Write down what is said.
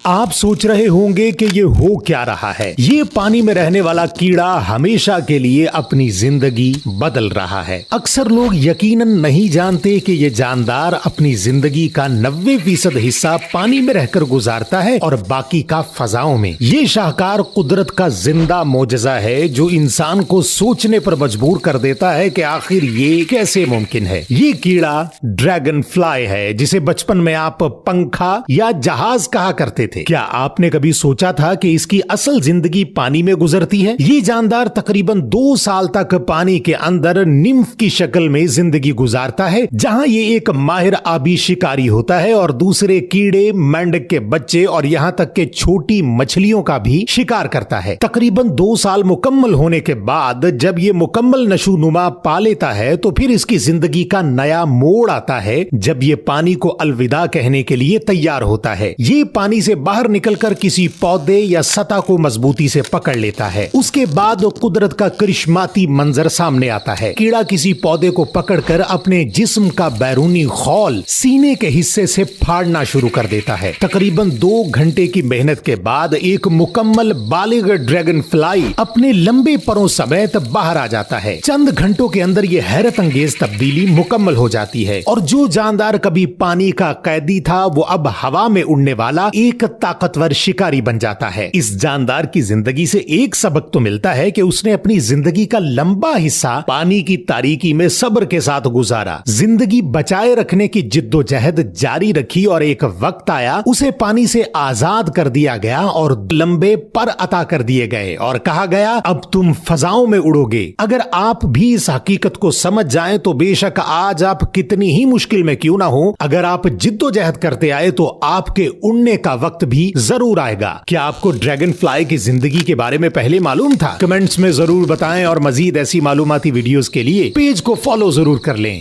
आप सोच रहे होंगे कि ये हो क्या रहा है। ये पानी में रहने वाला कीड़ा हमेशा के लिए अपनी जिंदगी बदल रहा है। अक्सर लोग यकीनन नहीं जानते कि ये जानदार अपनी जिंदगी का 90% हिस्सा पानी में रहकर गुजारता है और बाकी का फजाओं में। ये शाहकार कुदरत का जिंदा मोजज़ा है जो इंसान को सोचने पर मजबूर कर देता है कि आखिर ये कैसे मुमकिन है। ये कीड़ा ड्रैगन फ्लाई है, जिसे बचपन में आप पंखा या जहाज कहा करते थे। क्या आपने कभी सोचा था कि इसकी असल जिंदगी पानी में गुजरती है? ये जानदार तकरीबन 2 साल तक पानी के अंदर निम्फ की शक्ल में जिंदगी गुजारता है, जहां ये एक माहिर आबी शिकारी होता है और दूसरे कीड़े, मेंढक के बच्चे और यहां तक के छोटी मछलियों का भी शिकार करता है। तकरीबन 2 साल मुकम्मल होने के बाद जब ये मुकम्मल नशोनुमा पा लेता है तो फिर इसकी जिंदगी का नया मोड़ आता है, जब ये पानी को अलविदा कहने के लिए तैयार होता है। ये पानी से बाहर निकलकर किसी पौधे या सतह को मजबूती से पकड़ लेता है। उसके बाद कुदरत का करिश्माती मंजर सामने आता है। कीड़ा किसी पौधे को पकड़कर अपने जिस्म का बैरूनी खौल सीने के हिस्से से फाड़ना शुरू कर देता है। तकरीबन 2 घंटे की मेहनत के बाद एक मुकम्मल बालिग ड्रैगन फ्लाई अपने लंबे परों समेत बाहर आ जाता है। चंद घंटों के अंदर यह हैरत अंगेज तब्दीली मुकम्मल हो जाती है और जो जानदार कभी पानी का कैदी था वो अब हवा में उड़ने वाला एक ताकतवर शिकारी बन जाता है। इस जानदार की जिंदगी से एक सबक तो मिलता है कि उसने अपनी जिंदगी का लंबा हिस्सा पानी की तारीकी में सब्र के साथ गुजारा, जिंदगी बचाए रखने की जिद्दोजहद जारी रखी और एक वक्त आया उसे पानी से आजाद कर दिया गया और लंबे पर अता कर दिए गए और कहा गया अब तुम फजाओं में उड़ोगे। अगर आप भी इस हकीकत को समझ जाएं तो बेशक आज आप कितनी ही मुश्किल में क्यों ना हो, अगर आप जिद्दोजहद करते आए तो आपके उड़ने का वक्त भी जरूर आएगा। क्या आपको ड्रैगन फ्लाई की जिंदगी के बारे में पहले मालूम था? कमेंट्स में जरूर बताएं और मजीद ऐसी मालूमाती वीडियोस के लिए पेज को फॉलो जरूर कर लें।